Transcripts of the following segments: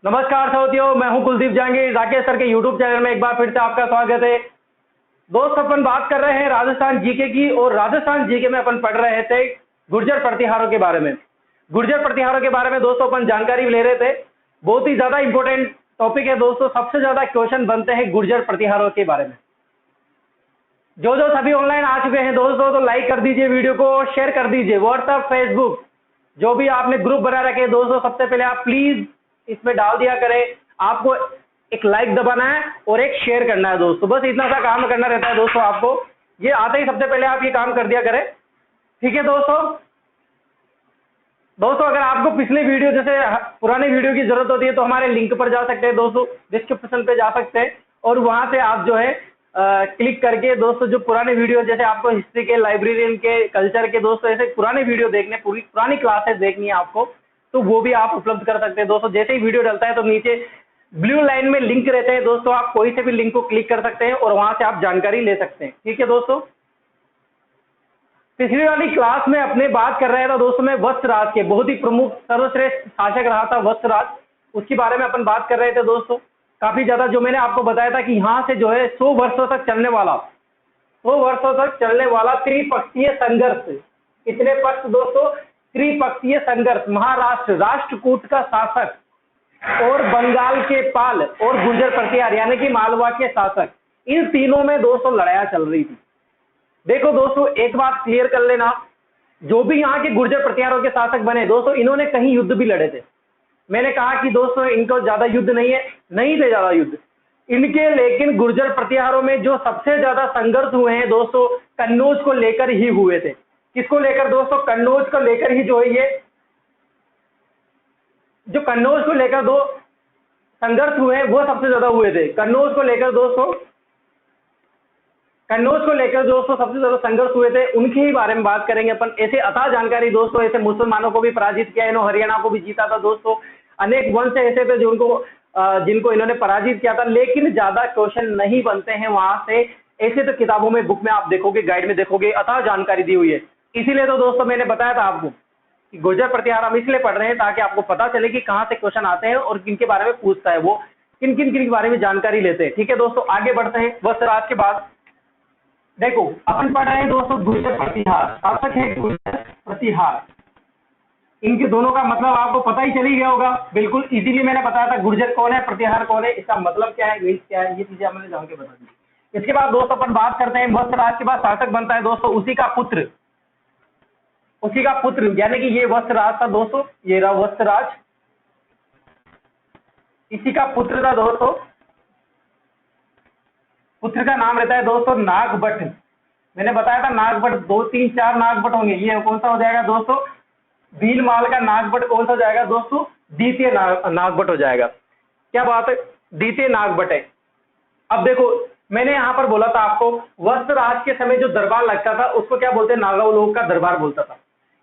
नमस्कार साथियों, मैं हूं कुलदीप जहांगीर। राकेश सर के यूट्यूब चैनल में एक बार फिर से आपका स्वागत है। दोस्त, अपन बात कर रहे हैं राजस्थान जीके की, और राजस्थान जीके में अपन पढ़ रहे थे गुर्जर प्रतिहारों के बारे में। गुर्जर प्रतिहारों के बारे में दोस्तों अपन जानकारी ले रहे थे। बहुत ही ज्यादा इंपॉर्टेंट टॉपिक है दोस्तों। सबसे ज्यादा क्वेश्चन बनते हैं गुर्जर प्रतिहारों के बारे में। जो जो सभी ऑनलाइन आ चुके हैं दोस्तों, तो लाइक कर दीजिए, वीडियो को शेयर कर दीजिए, व्हाट्सएप, फेसबुक, जो भी आपने ग्रुप बना रखे हैं दोस्तों, सबसे पहले आप प्लीज इसमें डाल दिया करें। आपको एक लाइक दबाना है और एक शेयर करना है दोस्तों, बस इतना सा काम करना रहता है दोस्तों। आपको ये आते ही सबसे पहले आप ये काम कर दिया करें, ठीक है दोस्तों। अगर आपको पिछले वीडियो जैसे पुराने वीडियो की जरूरत होती है तो हमारे लिंक पर जा सकते हैं दोस्तों, डिस्क्रिप्शन पे जा सकते हैं, और वहां से आप जो है क्लिक करके दोस्तों जो पुराने वीडियो, जैसे आपको हिस्ट्री के, लाइब्रेरियन के, कल्चर के दोस्तों, ऐसे पुराने वीडियो देखने, पूरी पुरानी क्लासेस देखनी है आपको, तो वो भी आप उपलब्ध कर सकते हैं दोस्तों। जैसे ही वीडियो डलता है तो नीचे ब्लू लाइन में लिंक रहते हैं दोस्तों, आप कोई से भी लिंक को क्लिक कर सकते हैं और वहां से आप जानकारी ले सकते हैं, ठीक है दोस्तों। पिछली वाली क्लास में अपने बात कर रहे थे दोस्तों में वत्सराज के, बहुत ही प्रमुख सर्वश्रेष्ठ शासक रहा था वत्सराज, उसके बारे में अपन बात कर रहे थे दोस्तों। काफी ज्यादा जो मैंने आपको बताया था कि यहाँ से जो है 100 वर्षों तक चलने वाला त्रिपक्षीय संघर्ष। कितने पक्ष दोस्तों? त्रिपक्षीय संघर्ष। महाराष्ट्र राष्ट्रकूट का शासक और बंगाल के पाल और गुर्जर प्रतिहार यानी कि मालवा के शासक, इन तीनों में दोस्तों लड़ाइयां चल रही थी। देखो दोस्तों, एक बात क्लियर कर लेना, जो भी यहाँ के गुर्जर प्रतिहारों के शासक बने दोस्तों, इन्होंने कहीं युद्ध भी लड़े थे। मैंने कहा कि दोस्तों इनको ज्यादा युद्ध नहीं थे ज्यादा युद्ध इनके, लेकिन गुर्जर प्रतिहारों में जो सबसे ज्यादा संघर्ष हुए हैं दोस्तों, कन्नौज को लेकर ही हुए थे। किसको लेकर दोस्तों? कन्नौज को लेकर ही जो है ये जो कन्नौज को लेकर दो संघर्ष हुए वो सबसे ज्यादा हुए थे। कन्नौज को लेकर दोस्तों सबसे ज्यादा संघर्ष हुए थे, उनके ही बारे में बात करेंगे अपन। ऐसे अथाह जानकारी दोस्तों, ऐसे मुसलमानों को भी पराजित किया इन्होंने, हरियाणा को भी जीता था दोस्तों। अनेक वंश ऐसे थे जिनको इन्होंने पराजित किया था, लेकिन ज्यादा क्वेश्चन नहीं बनते हैं वहां से। ऐसे तो किताबों में, बुक में आप देखोगे, गाइड में देखोगे, अथाह जानकारी दी हुई है। इसीलिए तो दोस्तों मैंने बताया था आपको कि गुर्जर प्रतिहार हम इसलिए पढ़ रहे हैं ताकि आपको पता चले कि कहां से क्वेश्चन आते हैं और किन के बारे में पूछता है वो, किन किन के बारे में जानकारी लेते हैं, ठीक है दोस्तों। आगे बढ़ते हैं। वत्सराज के बाद देखो अपन पढ़ रहे हैं दोस्तों गुर्जर प्रतिहार। शासक है गुर्जर प्रतिहार, इनके दोनों का मतलब आपको पता ही चली गया होगा, बिल्कुल इजीली मैंने बताया था गुर्जर कौन है, प्रतिहार कौन है, इसका मतलब क्या है, मीन्स क्या है, ये चीजें हमने जान के बता दी। इसके बाद दोस्तों अपन बात करते हैं वत्सराज के बाद शासक बनता है दोस्तों उसी का पुत्र यानी कि ये वत्सराज था दोस्तों, ये रहा वत्सराज, इसी का पुत्र था दोस्तों। पुत्र का नाम रहता है दोस्तों नागभट्ट। मैंने बताया था नागभट्ट 2, 3, 4 नागभट्ट होंगे। ये कौन सा हो जाएगा दोस्तों? भीलमाल का नागभट्ट कौन सा हो जाएगा दोस्तों? द्वितीय नागभट्ट हो जाएगा। क्या बात है, द्वितीय नागभट्ट है। अब देखो मैंने यहां पर बोला था आपको, वत्सराज के समय जो दरबार लगता था उसको क्या बोलते हैं? नागावलोक का दरबार बोलता था,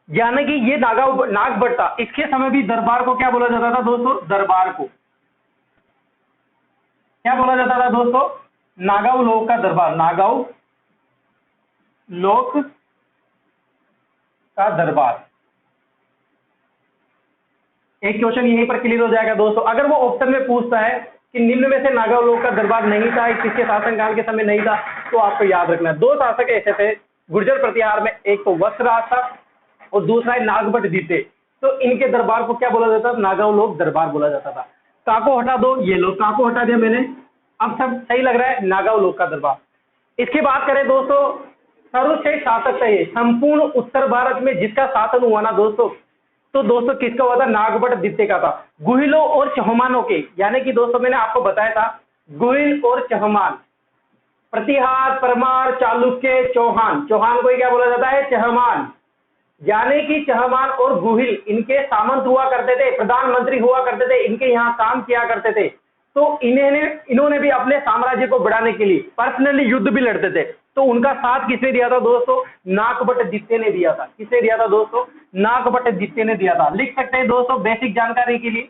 यानी कि ये नागभट्ट था। इसके समय भी दरबार को क्या बोला जाता था दोस्तों? दरबार को क्या बोला जाता था दोस्तों? नागावलोक का दरबार, नागावलोक का दरबार। एक क्वेश्चन यहीं पर क्लियर हो जाएगा दोस्तों। अगर वो ऑप्शन में पूछता है कि निम्न में से नागावलोक का दरबार नहीं था, किसके शासनकाल के समय नहीं था, तो आपको याद रखना है 2 शासक ऐसे थे गुर्जर प्रतिहार में, एक तो वत्सराज था और दूसरा है नागभट्ट द्वितीय। तो इनके दरबार को क्या बोला जाता था? नागावलोक दरबार बोला जाता था। काको हटा दो, ये लो काको हटा दिया मैंने, अब सब सही लग रहा है, नागावलोक का दरबार। इसकी बात करें दोस्तों, सर्वश्रेष्ठ शासक चाहिए संपूर्ण उत्तर भारत में जिसका शासन हुआ ना दोस्तों, तो दोस्तों किसका हुआ था? नागभट्ट द्वितीय का था। गुहिलों और चौहानों के, यानी कि दोस्तों मैंने आपको बताया था गुहिल और चौहान, प्रतिहार, परमार, चालुक्य, चौहान को ही क्या बोला जाता है? चौहान। यानी कि चौहान और गुहिल इनके सामंत हुआ करते थे, प्रधानमंत्री हुआ करते थे, इनके यहाँ काम किया करते थे। तो इन्होंने भी अपने साम्राज्य को बढ़ाने के लिए पर्सनली युद्ध भी लड़ते थे। तो उनका साथ किसने दिया था दोस्तों? नागभट्ट द्वितीय ने दिया था। किसने दिया था दोस्तों? नागभट्ट द्वितीय ने दिया था। लिख सकते हैं दोस्तों बेसिक जानकारी के लिए,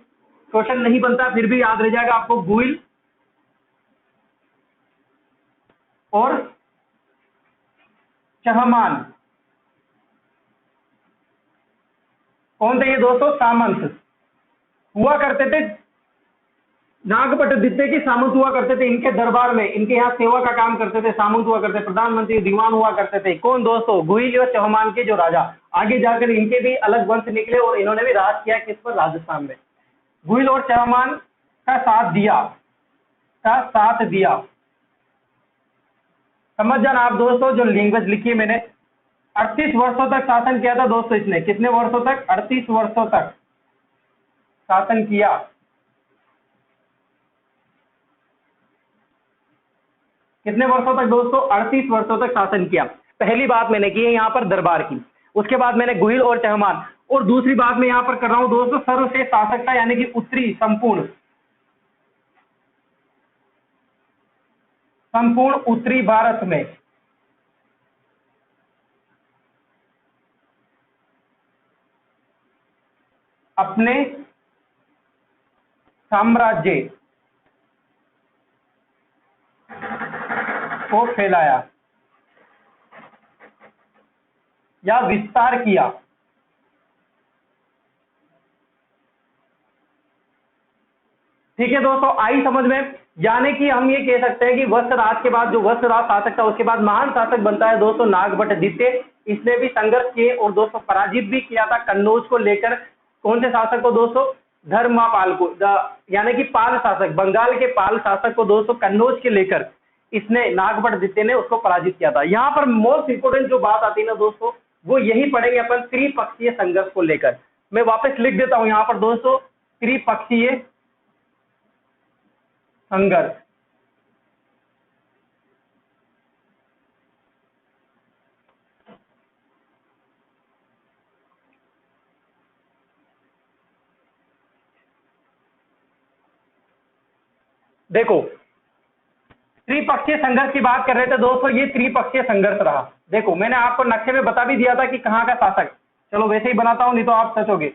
क्वेश्चन नहीं बनता फिर भी याद रह जाएगा आपको। गुहिल और चौहान कौन थे ये दोस्तों? सामंत हुआ करते थे नागभट्ट द्वितीय की सामंत हुआ करते थे इनके दरबार में, इनके यहाँ सेवा का काम करते थे, सामंत हुआ करते, प्रधानमंत्री दीवान हुआ करते थे। कौन दोस्तों? गुहिल और चौहान के जो राजा, आगे जाकर इनके भी अलग वंश निकले और इन्होंने भी राज किया किस पर? राजस्थान में। गुहिल और चौहान का साथ दिया। समझ जाना आप दोस्तों, जो लैंग्वेज लिखी है मैंने। 38 वर्षों तक शासन किया था दोस्तों इसने। कितने वर्षों तक? 38 वर्षों तक शासन किया। कितने वर्षों तक दोस्तों? 38 वर्षों तक शासन किया। पहली बात मैंने की है यहाँ पर दरबार की, उसके बाद मैंने गुहिल और चौहान, और दूसरी बात मैं यहाँ पर कर रहा हूं दोस्तों सर्वश्रेष्ठ शासकता, यानी कि उत्तरी संपूर्ण उत्तरी भारत में अपने साम्राज्य को फैलाया या विस्तार किया। ठीक है दोस्तों, आई समझ में? यानी कि हम ये कह सकते हैं कि वत्सराज के बाद जो वत्सराज शासक था उसके बाद महान शासक बनता है दोस्तों नागभट्ट द्वितीय। इसने भी संघर्ष किए और दोस्तों पराजित भी किया था कन्नौज को लेकर। कौन से शासक को दोस्तों? धर्मपाल को, यानी कि पाल शासक, बंगाल के पाल शासक को दोस्तों कन्नौज के लेकर इसने नागभट्ट द्वितीय ने उसको पराजित किया था। यहाँ पर मोस्ट इंपोर्टेंट जो बात आती है ना दोस्तों, वो यही पढ़ेंगे अपन त्रिपक्षीय संघर्ष को लेकर। मैं वापस लिख देता हूं यहाँ पर दोस्तों, त्रिपक्षीय संघर्ष। देखो, त्रिपक्षीय संघर्ष की बात कर रहे थे दोस्तों, ये त्रिपक्षीय संघर्ष रहा। देखो मैंने आपको नक्शे में बता भी दिया था कि कहाँ का शासक, चलो वैसे ही बनाता हूं नहीं तो आप सोचोगे।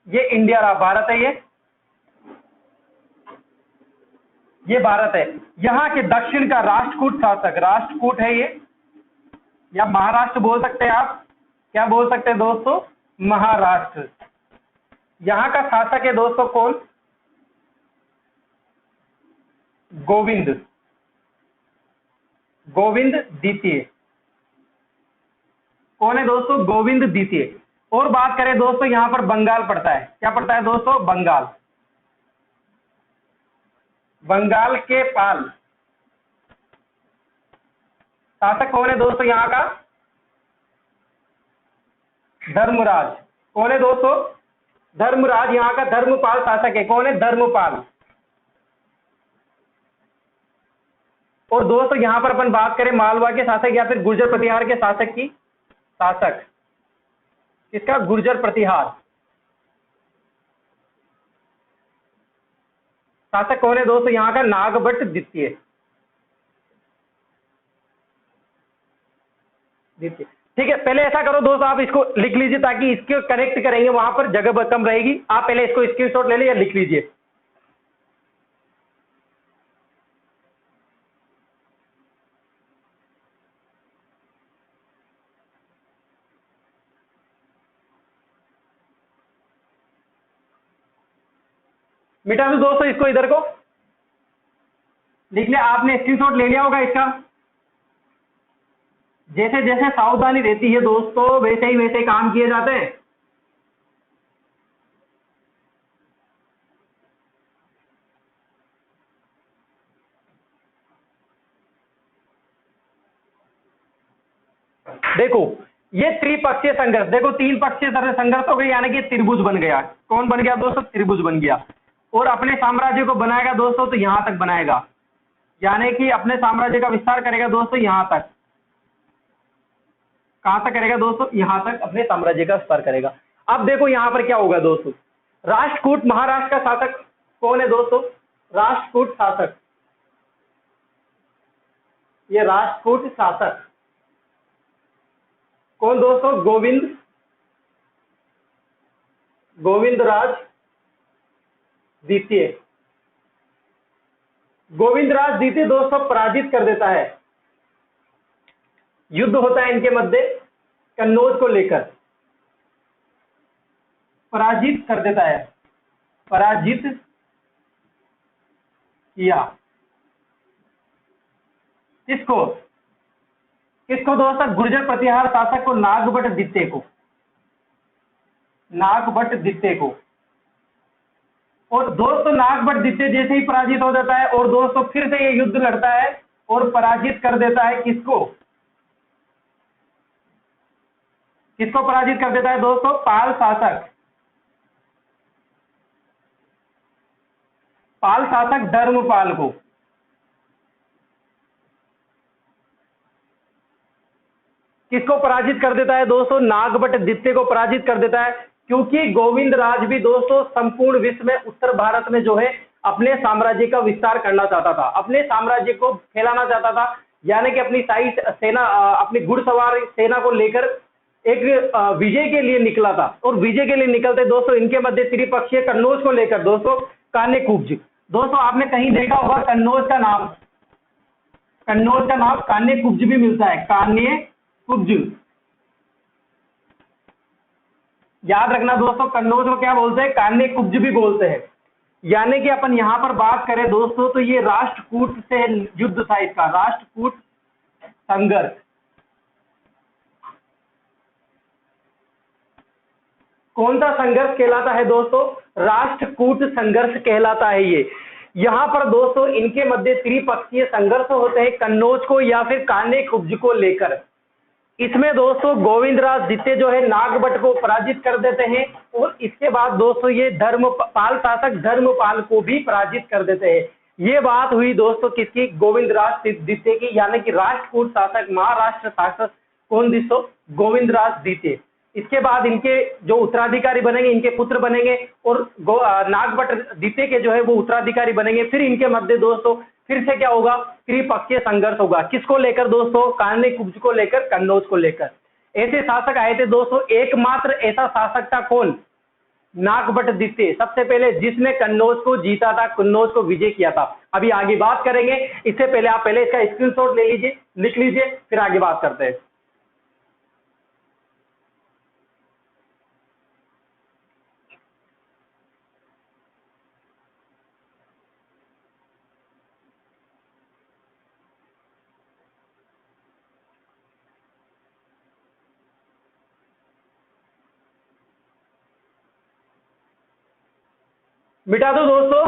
ये इंडिया रहा, भारत है ये भारत है। यहाँ के दक्षिण का राष्ट्रकूट शासक, राष्ट्रकूट है ये, या महाराष्ट्र बोल सकते हैं आप। क्या बोल सकते हैं दोस्तों? महाराष्ट्र। यहाँ का शासक है दोस्तों कौन? गोविंद द्वितीय। कौन है दोस्तों? गोविंद द्वितीय। और बात करें दोस्तों यहाँ पर बंगाल पड़ता है। क्या पड़ता है दोस्तों? बंगाल के पाल शासक कौन है दोस्तों यहाँ का? धर्मराज। कौन है दोस्तों? धर्मराज यहाँ का धर्मपाल शासक है। कौन है? धर्मपाल। और दोस्तों यहां पर अपन बात करें मालवा के शासक या फिर गुर्जर प्रतिहार के शासक की, शासक इसका गुर्जर प्रतिहार शासक कौन है दोस्तों यहाँ का? नागभट्ट द्वितीय। ठीक है, पहले ऐसा करो दोस्तों, आप इसको लिख लीजिए ताकि इसको कनेक्ट करेंगे, वहां पर जगह कम रहेगी। आप पहले इसको स्क्रीनशॉट ले लीजिए या लिख लीजिए। मिटा दो दोस्तों इसको, इधर को लिख लिया आपने, स्क्रीनशॉट ले लिया होगा इसका। जैसे जैसे सावधानी रहती है दोस्तों वैसे ही काम किए जाते हैं। देखो ये त्रिपक्षीय संघर्ष, देखो तीन पक्षीय संघर्ष हो गई, यानी कि त्रिभुज बन गया। कौन बन गया दोस्तों? त्रिभुज बन गया। और अपने साम्राज्य को बनाएगा दोस्तों तो यहां तक बनाएगा, यानी कि अपने साम्राज्य का विस्तार करेगा दोस्तों यहां तक। कहां तक करेगा दोस्तों? यहां तक अपने साम्राज्य का विस्तार करेगा। अब देखो यहां पर क्या होगा दोस्तों, राष्ट्रकूट महाराष्ट्र का शासक कौन है दोस्तों? राष्ट्रकूट शासक, ये राष्ट्रकूट शासक कौन दोस्तों? गोविंदराज द्वितीय। गोविंदराज द्वितीय दोस्तों पराजित कर देता है, युद्ध होता है इनके मध्य कन्नौज को लेकर, पराजित कर देता है, पराजित किया। किसको किसको दोस्तों? गुर्जर प्रतिहार शासक को, नागभट्ट द्वितीय को, नागभट्ट द्वितीय को। और दोस्तों नागभट्ट द्वितीय जैसे ही पराजित हो जाता है और दोस्तों फिर से ये युद्ध लड़ता है और पराजित कर देता है किसको? किसको पराजित कर देता है दोस्तों? पाल शासक, पाल शासक धर्मपाल को। किसको पराजित कर देता है दोस्तों? नागभट्ट द्वितीय को पराजित कर देता है, क्योंकि गोविंदराज भी दोस्तों संपूर्ण विश्व में, उत्तर भारत में जो है अपने साम्राज्य का विस्तार करना चाहता था, अपने साम्राज्य को फैलाना चाहता था, यानी कि अपनी सारी सेना, अपनी घुड़सवार सेना को लेकर एक विजय के लिए निकला था। और विजय के लिए निकलते दोस्तों इनके मध्य त्रिपक्षीय कन्नौज को लेकर दोस्तों कान्यकुब्ज। दोस्तों आपने कहीं देखा होगा कन्नौज का नाम, कन्नौज का नाम कान्यकुब्ज भी मिलता है, कान्यकुब्ज। याद रखना दोस्तों, कन्नौज को क्या बोलते हैं? कान्यकुब्ज भी बोलते हैं। यानी कि अपन यहां पर बात करें दोस्तों तो ये राष्ट्रकूट से युद्ध था, इसका राष्ट्रकूट संघर्ष। कौन सा संघर्ष कहलाता है दोस्तों? राष्ट्रकूट संघर्ष कहलाता है ये। यहां पर दोस्तों इनके मध्य त्रिपक्षीय संघर्ष होते हैं कन्नौज को या फिर कान्यकुब्ज को लेकर। इसमें दोस्तों गोविंदराज द्वितीय जो है नागभट्ट को पराजित कर देते हैं और इसके बाद दोस्तों ये धर्मपाल शासक धर्मपाल को भी पराजित कर देते हैं। ये बात हुई दोस्तों किसकी? गोविंदराज द्वितीय की, यानी कि राष्ट्रकूट शासक, महाराष्ट्र शासक कौन दोस्तों? गोविंदराज द्वितीय। इसके बाद इनके जो उत्तराधिकारी बनेंगे, इनके पुत्र बनेंगे और नागभट्ट द्वितीय के जो है वो उत्तराधिकारी बनेंगे। फिर इनके मध्य दोस्तों फिर से क्या होगा? त्रिपक्षीय संघर्ष होगा। किसको लेकर दोस्तों? कान्यकुब्ज को लेकर, कन्नौज को लेकर। ऐसे शासक आए थे दोस्तों, एकमात्र ऐसा शासक था कौन? नागभट्ट द्वितीय, सबसे पहले जिसने कन्नौज को जीता था, कन्नौज को विजय किया था। अभी आगे बात करेंगे, इससे पहले आप पहले इसका स्क्रीनशॉट ले लीजिए, लिख लीजिए, फिर आगे बात करते हैं। मिटा दो दोस्तों,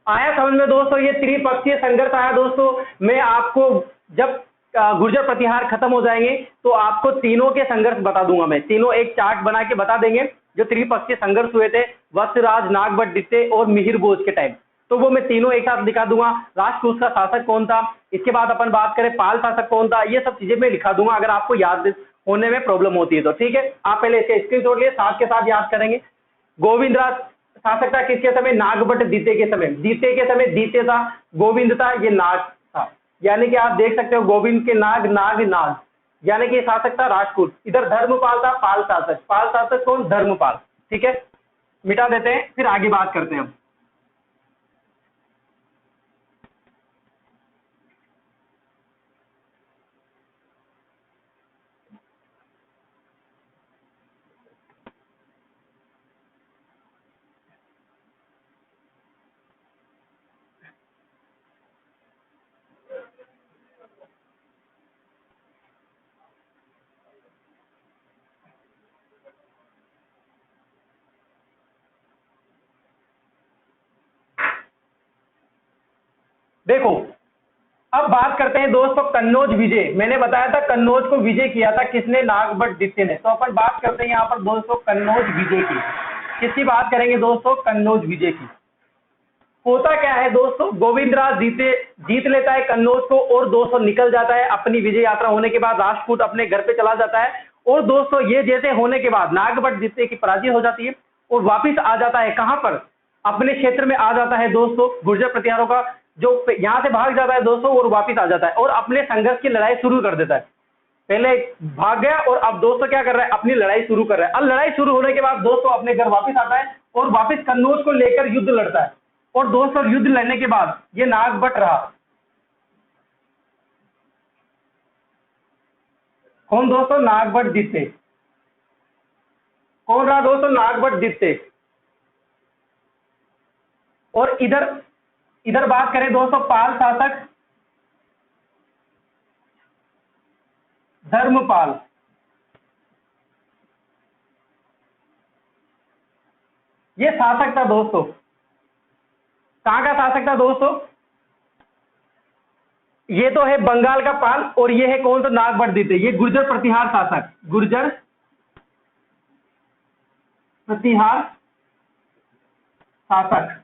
आया समझ में दोस्तों? ये त्रिपक्षीय संघर्ष आया दोस्तों। मैं आपको जब गुर्जर प्रतिहार खत्म हो जाएंगे तो आपको तीनों के संघर्ष बता दूंगा, मैं तीनों एक चार्ट बना के बता देंगे जो त्रिपक्षीय संघर्ष हुए थे वत्सराज, नागभट्ट द्वितीय और मिहिर भोज के टाइम। तो वो मैं तीनों एक साथ दिखा दूंगा। राष्ट्रकूट का शासक कौन था, इसके बाद अपन बात करें पाल शासक कौन था, ये सब चीजें मैं लिखा दूंगा अगर आपको याद होने में प्रॉब्लम होती है तो। ठीक है, आप पहले इसके स्क्रीनशॉट लिए साथ के साथ याद करेंगे। गोविंदराज शासक था किसके समय? नागभट्ट द्वितीय के समय। द्वितीय के समय द्वितीय था, गोविंद था, ये नाग था। यानी कि आप देख सकते हो गोविंद के नाग, नाग नाग, यानी कि शासक था राष्ट्रकूट। इधर धर्मपाल था, पाल शासक। पाल शासक कौन? धर्मपाल। ठीक है, मिटा देते हैं, फिर आगे बात करते हैं हम। देखो अब बात करते हैं दोस्तों कन्नौज विजय। मैंने बताया था कन्नौज को विजय किया था किसने? नागभट्ट द्वितीय ने। तो अपन बात करते हैं यहाँ पर दोस्तों कन्नौज विजय की। किसकी बात करेंगे दोस्तों? कन्नौज विजय की। होता क्या है दोस्तों, गोविंदराज जीत लेता है कन्नौज को और दोस्तों निकल जाता है। अपनी विजय यात्रा होने के बाद राष्ट्रकूट अपने घर पे चला जाता है और दोस्तों ये जैसे होने के बाद नागभट्ट द्वितीय की पराजय हो जाती है और वापिस आ जाता है। कहां पर? अपने क्षेत्र में आ जाता है दोस्तों। गुर्जर प्रतिहारों का जो यहां से भाग जाता है दोस्तों और वापिस आ जाता है और अपने संघर्ष की लड़ाई शुरू कर देता है। पहले भाग गया और अब दोस्तों क्या कर रहा है? अपनी लड़ाई शुरू कर रहा है। अब लड़ाई शुरू होने के बाद दोस्तों अपने घर वापिस आता है और वापिस कन्नौज को लेकर युद्ध लड़ता है। और दोस्तों युद्ध लड़ने के बाद ये नागभट्ट रहा। कौन दोस्तों? नागभट्ट द्वितीय। कौन रहा दोस्तों? नागभट्ट द्वितीय। और इधर इधर बात करें दोस्तों पाल शासक, धर्मपाल, ये शासक था दोस्तों। कहां का शासक था दोस्तों? ये तो है बंगाल का पाल, और ये है कौन सा? नागभट्ट। ये गुर्जर प्रतिहार शासक, गुर्जर प्रतिहार शासक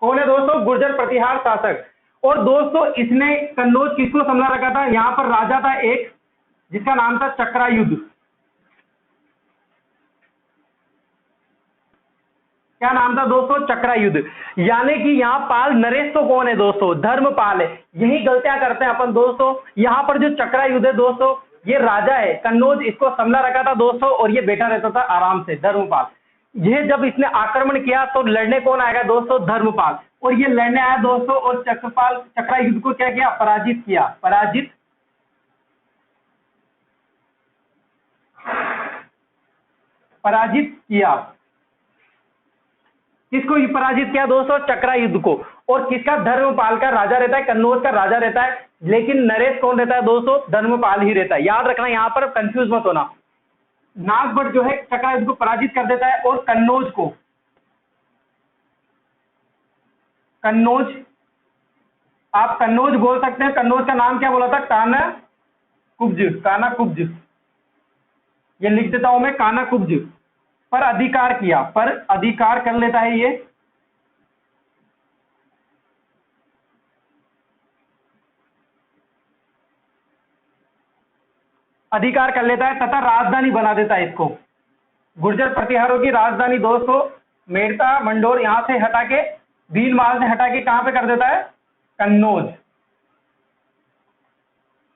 कौन है दोस्तों? गुर्जर प्रतिहार शासक। और दोस्तों इसने कन्नौज किसको संभला रखा था? यहां पर राजा था एक, जिसका नाम था चक्रायुद्ध। क्या नाम था दोस्तों? चक्रायुद्ध। यानी कि यहाँ पाल नरेश तो कौन है दोस्तों? धर्मपाल है। यही गलतियां करते हैं अपन दोस्तों। यहाँ पर जो चक्रायुद्ध है दोस्तों, ये राजा है, कन्नौज इसको संभला रखा था दोस्तों, और ये बैठा रहता था आराम से, धर्मपाल। ये जब इसने आक्रमण किया तो लड़ने कौन आएगा दोस्तों? धर्मपाल। और ये लड़ने आया दोस्तों, और चक्रायुद्ध को क्या किया? पराजित किया। पराजित किया। किसको पराजित किया दोस्तों? चक्रायुद्ध को। और किसका? धर्मपाल का राजा रहता है, कन्नौज का राजा रहता है, लेकिन नरेश कौन रहता है दोस्तों? धर्मपाल ही रहता है। याद रखना, यहां पर कंफ्यूज मत होना। नागभट्ट जो है चक्रायुद्ध को पराजित कर देता है, और कन्नौज आप कन्नौज बोल सकते हैं। कन्नौज का नाम क्या बोला था? काना कुब्ज। ये लिख देता हूं मैं, काना कुब्ज। पर अधिकार किया, पर अधिकार कर लेता है ये, अधिकार कर लेता है, तथा राजधानी बना देता है इसको। गुर्जर प्रतिहारों की राजधानी दोस्तों मेड़ता मंडोर यहां से हटा के, भीलमाल से हटा के कहां पे कर देता है? कन्नौज,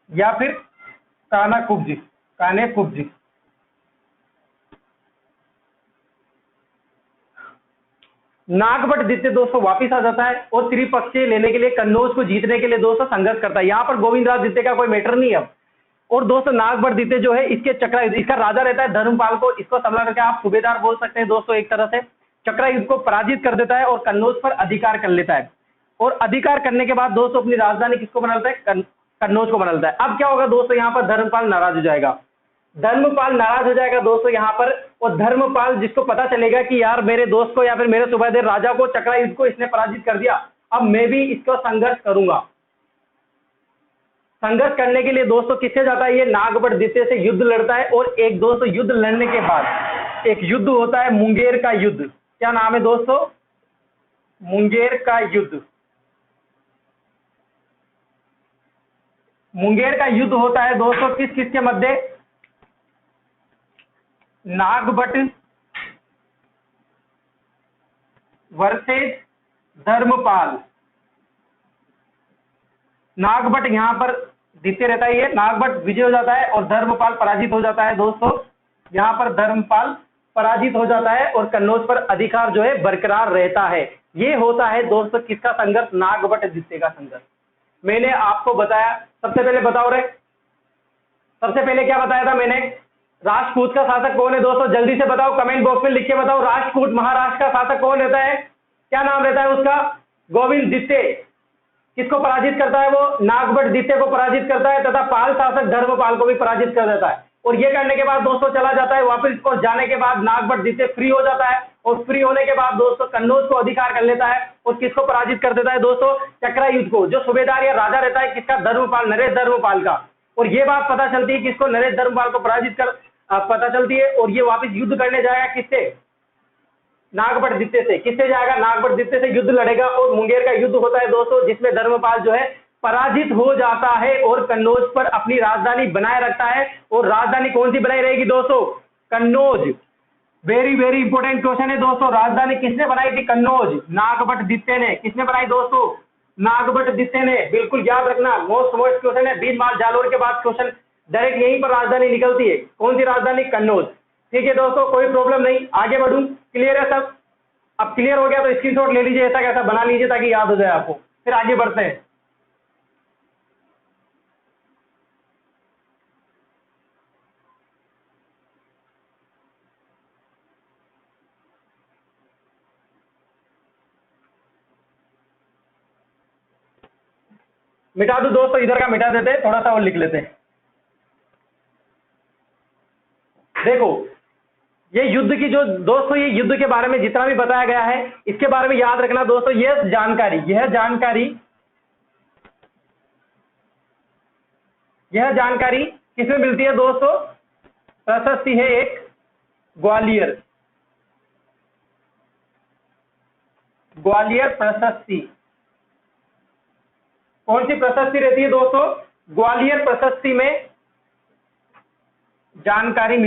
या फिर काने कुब्ज। नागभट्ट जितने दोस्तों वापिस आ जाता है, और त्रिपक्षीय लेने के लिए, कन्नौज को जीतने के लिए दोस्तों संघर्ष करता है। यहाँ पर गोविंदराज जित्ते का कोई मैटर नहीं है अब। और दोस्तों नागभट्ट जित्ते जो है इसके चक्रायुद्ध, इसका राजा रहता है धर्मपाल को, इसको संभला करके आप सूबेदार बोल सकते हैं दोस्तों एक तरह से। चक्रायुद्ध को पराजित कर देता है और कन्नौज पर अधिकार कर लेता है। और अधिकार करने के बाद दोस्तों अपनी राजधानी किसको बना लेता है? कन्नौज को बना लेता है। अब क्या होगा दोस्तों? यहाँ पर धर्मपाल नाराज हो जाएगा। दोस्तों यहाँ पर। और धर्मपाल जिसको पता चलेगा कि यार मेरे दोस्त को या फिर मेरे सुबेदार राजा को, चक्रायुद्ध को इसने पराजित कर दिया, अब मैं भी इसको संघर्ष करूंगा। संघर्ष करने के लिए दोस्तों किससे जाता है? ये नागभट्ट जित्ते से युद्ध लड़ता है। और एक दोस्तों युद्ध लड़ने के बाद एक युद्ध होता है, मुंगेर का युद्ध। क्या नाम है दोस्तों? मुंगेर का युद्ध। मुंगेर का युद्ध होता है दोस्तों किस किस के मध्य? नागभट्ट वर्सेज धर्मपाल। नागभट्ट यहां पर जीतते रहता है, ये नागभट्ट विजय हो जाता है और धर्मपाल पराजित हो जाता है दोस्तों। यहां पर धर्मपाल पराजित हो जाता है और कन्नौज पर अधिकार जो है बरकरार रहता है। ये होता है दोस्तों किसका संघर्ष? नागभट्ट जित्ते का संघर्ष। मैंने आपको बताया, सबसे पहले बताओ रे, सबसे पहले क्या बताया था मैंने? राजपूत का शासक कौन है दोस्तों? जल्दी से बताओ, कमेंट बॉक्स में लिख के बताओ। राजपूत महाराष्ट्र का शासक कौन रहता है? क्या नाम रहता है उसका? गोविंद जित्ते। किसको पराजित करता है वो? नागभट्ट जित्ते को पराजित करता है, तथा पाल शासक धर्मपाल को भी पराजित कर देता है। और ये करने के बाद दोस्तों चला जाता है वापस। इसको जाने के बाद नागभट्ट जित्ते फ्री हो जाता है, और फ्री होने के बाद दोस्तों कन्नौज को अधिकार कर लेता है। और किसको पराजित कर देता है दोस्तों? चक्रायुद्ध को। जो सूबेदार या राजा रहता है किसका? धर्मपाल, नरेश धर्मपाल का। और ये बात पता चलती है किसको? नरेश धर्मपाल को पराजित कर पता चलती है। और ये वापस युद्ध करने जाएगा किससे? नागभट्ट जित्ते से। किससे जाएगा? नागभट्ट जित्ते से युद्ध लड़ेगा। और मुंगेर का युद्ध होता है दोस्तों, जिसमें धर्मपाल जो है पराजित हो जाता है और कन्नौज पर अपनी राजधानी बनाए रखता है। और राजधानी कौन सी बनाई रहेगी दोस्तों? Kannauj. Very very important question है दोस्तों। राजधानी किसने बनाई थी? कन्नौज। नागभट्ट जित्ते ने। किसने बनाई दोस्तों? नागभट्ट जित्ते ने। बिल्कुल याद रखना, मोस्ट क्वेश्चन है। भीलमाल जालोर के बाद क्वेश्चन डायरेक्ट यहीं पर राजधानी निकलती है। कौन सी राजधानी? कन्नौज। ठीक है दोस्तों, कोई प्रॉब्लम नहीं, आगे बढ़ूं। क्लियर है सब? अब क्लियर हो गया तो स्क्रीनशॉट ले लीजिए, ऐसा कैसा बना लीजिए ताकि याद हो जाए आपको। फिर आगे बढ़ते हैं। मिटा दो दोस्तों, इधर का मिटा देते हैं, थोड़ा सा और लिख लेते हैं। देखो ये युद्ध की जो दोस्तों, ये युद्ध के बारे में जितना भी बताया गया है इसके बारे में याद रखना दोस्तों। यह जानकारी किसमें मिलती है दोस्तों? प्रशस्ति है एक, ग्वालियर, ग्वालियर प्रशस्ति। कौन सी प्रशस्ति रहती है दोस्तों? ग्वालियर प्रशस्ति में जानकारी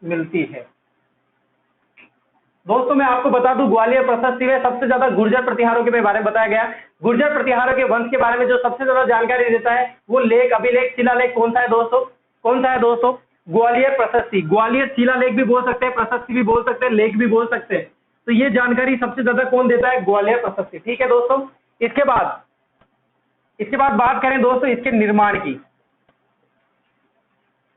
मिलती है दोस्तों। मैं आपको बता दूं, ग्वालियर प्रशस्ति में सबसे ज्यादा गुर्जर प्रतिहारों के बारे में बताया गया। गुर्जर प्रतिहारों के वंश के बारे में जो सबसे ज्यादा जानकारी देता है वो लेख, अभिलेख, शिलालेख कौन सा है दोस्तों? ग्वालियर प्रशस्ति। ग्वालियर शिलालेख भी बोल सकते हैं, प्रशस्ति भी बोल सकते हैं, लेख भी बोल सकते हैं। तो ये जानकारी सबसे ज्यादा कौन देता है? ग्वालियर प्रशस्ति। ठीक है दोस्तों। इसके बाद बात करें दोस्तों इसके निर्माण की।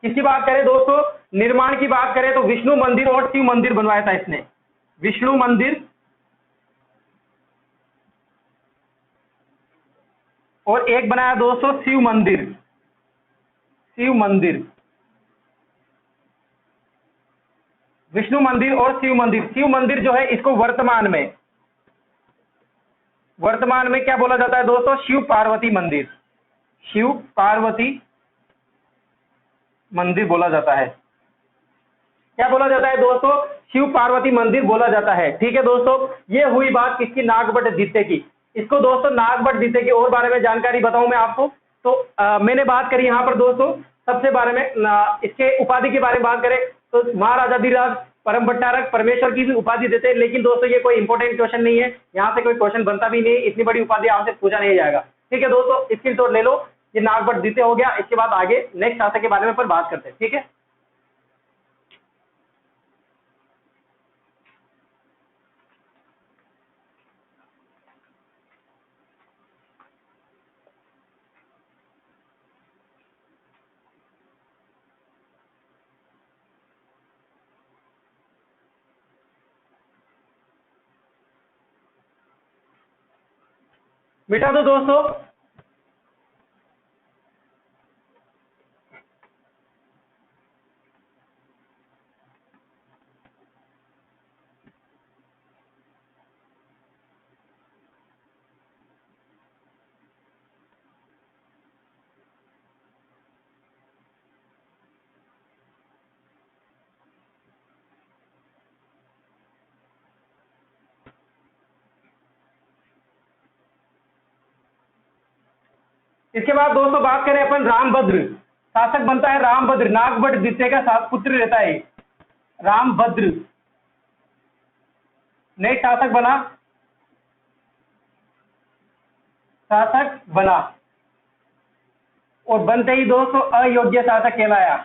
किसकी बात करें दोस्तों? निर्माण की बात करें तो विष्णु मंदिर और शिव मंदिर बनवाया था इसने। विष्णु मंदिर और एक बनाया दोस्तों शिव मंदिर। विष्णु मंदिर और शिव मंदिर। शिव मंदिर जो है इसको वर्तमान में क्या बोला जाता है दोस्तों? शिव पार्वती मंदिर बोला जाता है। क्या बोला जाता है दोस्तों? शिव पार्वती मंदिर बोला जाता है। ठीक है दोस्तों, ये हुई बात किसकी? नागभट्ट द्वितीय की। इसको दोस्तों नागभट्ट द्वितीय के और बारे में जानकारी बताऊं मैं आपको तो मैंने बात करी यहाँ पर दोस्तों सबसे बारे में इसके उपाधि के बारे में बात करें तो महाराजाधिराज, परम भट्टारक, परमेश्वर की भी उपाधि देते हैं। लेकिन दोस्तों ये कोई इंपॉर्टेंट क्वेश्चन नहीं है, यहाँ से कोई क्वेश्चन बनता भी नहीं, इतनी बड़ी उपाधि आपसे पूछा नहीं जाएगा। ठीक है दोस्तों, स्क्रीनशॉट ले लो। ये नागभट्ट द्वितीय हो गया। इसके बाद आगे नेक्स्ट शासक के बारे में पर बात करते हैं। ठीक है, मिटा दो दोस्तों। इसके बाद दोस्तों बात करें अपन रामभद्र। शासक बनता है रामभद्र, नागभट्ट द्वितीय का पुत्र रहता है रामभद्र। नेक्स्ट शासक बना और बनते ही दोस्तों अयोग्य शासक कहलाया।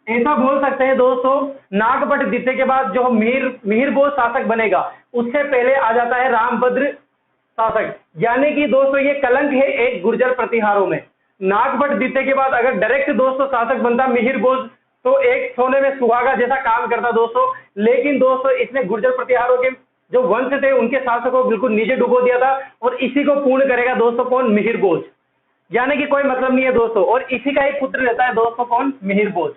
ऐसा बोल सकते हैं दोस्तों, नागभट्ट द्वितीय के बाद जो मिहिरभोज शासक बनेगा उससे पहले आ जाता है रामभद्र शासक। यानी कि दोस्तों ये कलंक है एक गुर्जर प्रतिहारों में। नागभट्ट द्वितीय के बाद अगर डायरेक्ट दोस्तों शासक बनता मिहिरभोज तो एक सोने में सुहागा जैसा काम करता दोस्तों। लेकिन दोस्तों इसने गुर्जर प्रतिहारों के जो वंश थे उनके शासक को बिल्कुल नीचे डुबो दिया था और इसी को पूर्ण करेगा दोस्तों कौन? मिहिरभोज। यानी कि कोई मतलब नहीं है दोस्तों, और इसी का ही पुत्र रहता है दोस्तों कौन? मिहिरभोज।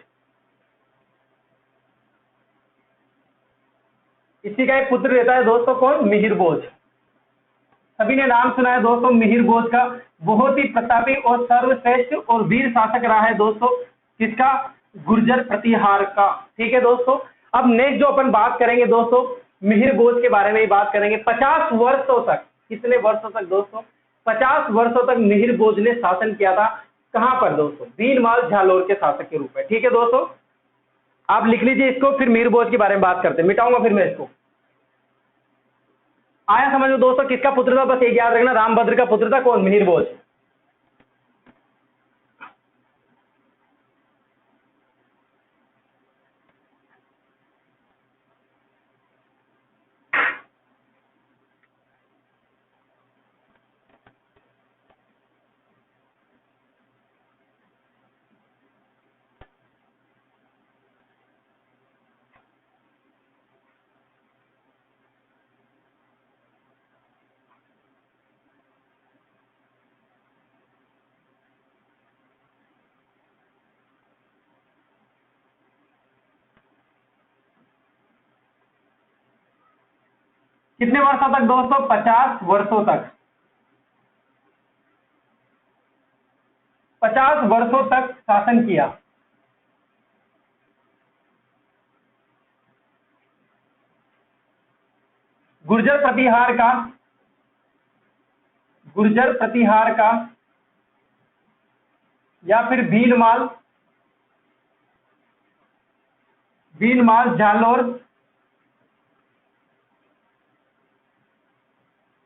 इसी का एक पुत्र रहता है दोस्तों कौन? मिहिरभोज। सभी ने नाम सुना है दोस्तों मिहिरभोज का। बहुत ही प्रतापी और सर्वश्रेष्ठ और वीर शासक रहा है दोस्तों। किसका? गुर्जर प्रतिहार का। ठीक है दोस्तों, अब नेक्स्ट जो अपन बात करेंगे दोस्तों मिहिरभोज के बारे में ही बात करेंगे। 50 वर्षों तक, कितने वर्षों तक दोस्तों? 50 वर्षों तक मिहिरभोज ने शासन किया था। कहां पर दोस्तों? दीनमाल झालोर के शासक के रूप में। ठीक है दोस्तों, आप लिख लीजिए इसको, फिर मिहिरभोज के बारे में बात करते हैं। मिटाऊंगा फिर मैं इसको। आया समझ में दोस्तों किसका पुत्र था? बस एक याद रखना, रामभद्र का पुत्र था कौन? मिहिरभोज। कितने वर्षों तक दोस्तों? 50 वर्षों तक। 50 वर्षों तक शासन किया। गुर्जर प्रतिहार का, गुर्जर प्रतिहार का या फिर भीलमाल, भीलमाल जालोर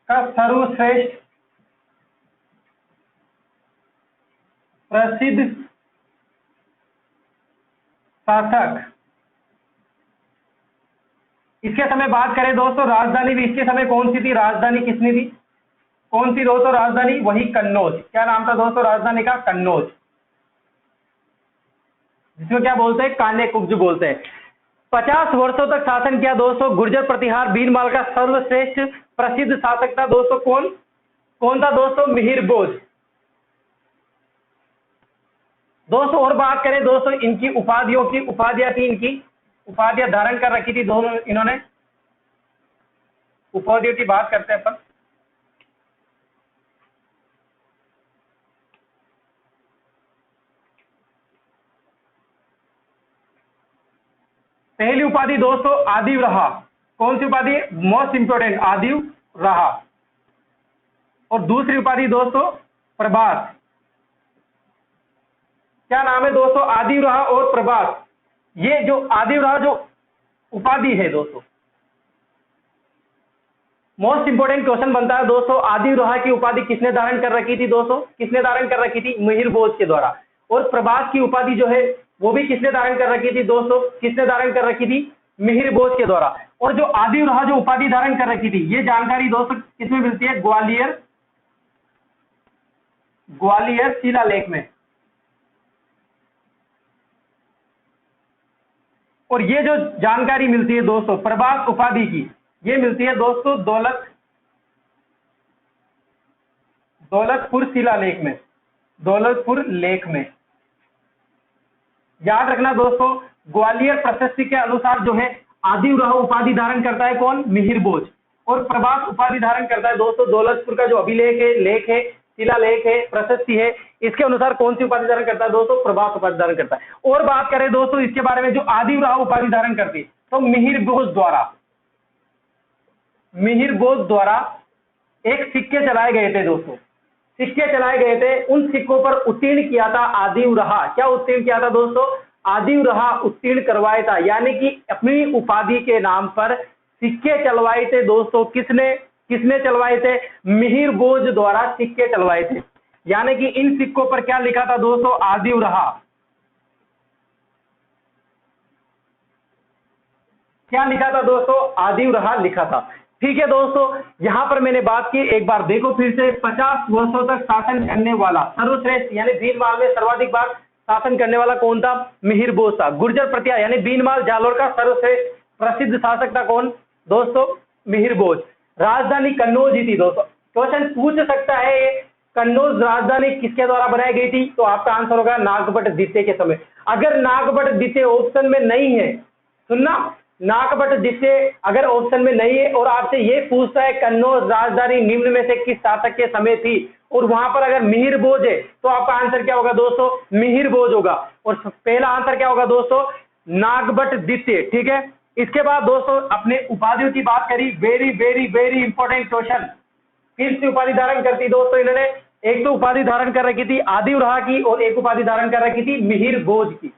का सर्वश्रेष्ठ प्रसिद्ध शासक। इसके समय बात करें दोस्तों, राजधानी भी इसके समय कौन सी थी? राजधानी किसने थी? कौन सी दोस्तों राजधानी? वही कन्नौज। क्या नाम था दोस्तों राजधानी का? कन्नौज, जिसमें क्या बोलते हैं? काने कुब्ज बोलते हैं। 50 वर्षों तक शासन किया दोस्तों। गुर्जर प्रतिहार भीलमाल का सर्वश्रेष्ठ प्रसिद्ध शासक था दोस्तों। कौन कौन था दोस्तों? मिहिर भोज दोस्तों। और बात करें दोस्तों इनकी उपाधियों की, उपाधियां थी इनकी, उपाधियां धारण कर रखी थी दोनों इन्होंने। उपाधियों की बात करते हैं अपन। पहली उपाधि दोस्तों आदिव रहा। कौन सी उपाधि? मोस्ट इंपोर्टेंट, आदिव रहा। और दूसरी उपाधि दोस्तों प्रभास। क्या नाम है दोस्तों? आदिव रहा और प्रभास। ये जो आदिव रहा जो उपाधि है दोस्तों, मोस्ट इंपोर्टेंट क्वेश्चन बनता है दोस्तों, आदिव रहा की उपाधि किसने धारण कर रखी थी दोस्तों? किसने धारण कर रखी थी? मिहिर भोज के द्वारा। और प्रभास की उपाधि जो है वो भी किसने धारण कर रखी थी दोस्तों? किसने धारण कर रखी थी? मिहिर भोज के द्वारा। और जो आदिव रहा जो उपाधि धारण कर रखी थी, ये जानकारी दोस्तों किसमें मिलती है? ग्वालियर, ग्वालियर शिलालेख में। और ये जो जानकारी मिलती है दोस्तों प्रभास उपाधि की, ये मिलती है दोस्तों दौलतपुर शिलालेख में, दौलतपुर लेख में। याद रखना दोस्तों, ग्वालियर प्रशस्ति के अनुसार जो है आदिव रहा उपाधि धारण करता है कौन? मिहिर भोज। और प्रभास उपाधि धारण करता है दोस्तों दौलतपुर का जो अभिलेख है, लेख है, शिलालेख है, प्रशस्ति है, इसके अनुसार कौन सी उपाधि धारण करता है दोस्तों? प्रभास उपाधि धारण करता है। और बात करें दोस्तों इसके बारे में, जो आदिव रहा उपाधि धारण करती तो मिहिर भोज द्वारा, मिहिर भोज द्वारा एक सिक्के चलाए गए थे दोस्तों, सिक्के चलाए गए थे। उन सिक्कों पर उत्तीर्ण किया था आदिव रहा। क्या उत्तीर्ण किया था दोस्तों? आदिव रहा उत्तीर्ण करवाया था, यानी कि अपनी उपाधि के नाम पर सिक्के चलवाए थे दोस्तों। किसने किसने चलवाए थे? मिहिर भोज द्वारा सिक्के चलवाए थे। यानी कि इन सिक्कों पर क्या लिखा था दोस्तों? आदिव रहा। क्या लिखा था दोस्तों? आदिव रहा लिखा था। ठीक है दोस्तों, यहां पर मैंने बात की, एक बार देखो फिर से। 50 वर्षों तक शासन करने वाला सर्वश्रेष्ठ, यानी भीलमाल में सर्वाधिक बार शासन करने वाला कौन था? मिहिर भोज था। गुर्जर प्रतिहार यानी भीलमाल जालोर का सर्वश्रेष्ठ प्रसिद्ध शासक था कौन दोस्तों? मिहिर भोज। राजधानी कन्नौज ही थी दोस्तों। क्वेश्चन पूछ सकता है ये, कन्नौज राजधानी किसके द्वारा बनाई गई थी? तो आपका आंसर होगा नागभट्ट द्वितीय के समय। अगर नागभट्ट द्वितीय ऑप्शन में नहीं है, सुनना, नागभट्ट द्वितीय अगर ऑप्शन में नहीं है और आपसे ये पूछता है कन्नौज राजधानी निम्न में से किस शासक के समय थी, और वहां पर अगर मिहिर भोज है, तो आपका आंसर क्या होगा दोस्तों? मिहिर भोज होगा। और पहला आंसर क्या होगा दोस्तों? नागभट्ट द्वितीय। ठीक है, इसके बाद दोस्तों अपने उपाधियों की बात करी। Very very very important question. किस सी उपाधि धारण करती दोस्तों इन्होंने? एक तो उपाधि धारण कर रखी थी आदिव रहा की, और एक उपाधि धारण कर रखी थी मिहिर भोज की।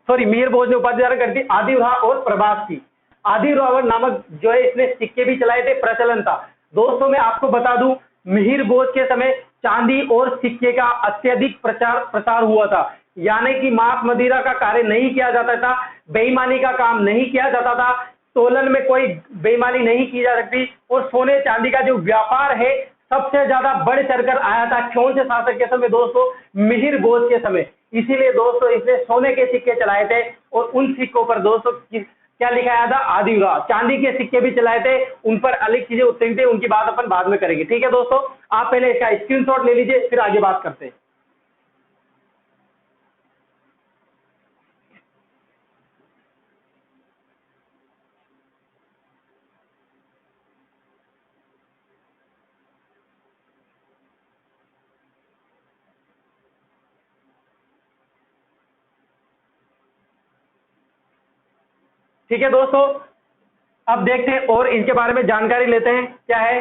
सॉरी, मिहिर भोज ने उपाधि धारण करती आदिव रहा और प्रभास की। आदिव रहा नामक जो है इसने सिक्के भी चलाए थे, प्रचलन था दोस्तों। मैं आपको बता दूं, मिहिर भोज के समय चांदी और सिक्के का अत्यधिक प्रसार हुआ था। यानी कि मांस मदिरा का कार्य नहीं किया जाता था, बेईमानी का काम नहीं किया जाता था, तोलन में कोई बेईमानी नहीं की जा सकती, और सोने चांदी का जो व्यापार है सबसे ज्यादा बढ़ चढ़कर आया था कौन से शासक के समय दोस्तों? मिहिर भोज के समय। इसीलिए दोस्तों इसने सोने के सिक्के चलाए थे, और उन सिक्कों पर दोस्तों क्या लिखा आया था? आदिव रहा। चांदी के सिक्के भी चलाए थे, उन पर अलग चीजें उत्तीर्ण थे, उनकी बात अपन बाद में करेंगे। ठीक है दोस्तों, आप पहले इसका स्क्रीनशॉट ले लीजिए, फिर आगे बात करते हैं। ठीक है दोस्तों, अब देखते हैं और इनके बारे में जानकारी लेते हैं क्या है।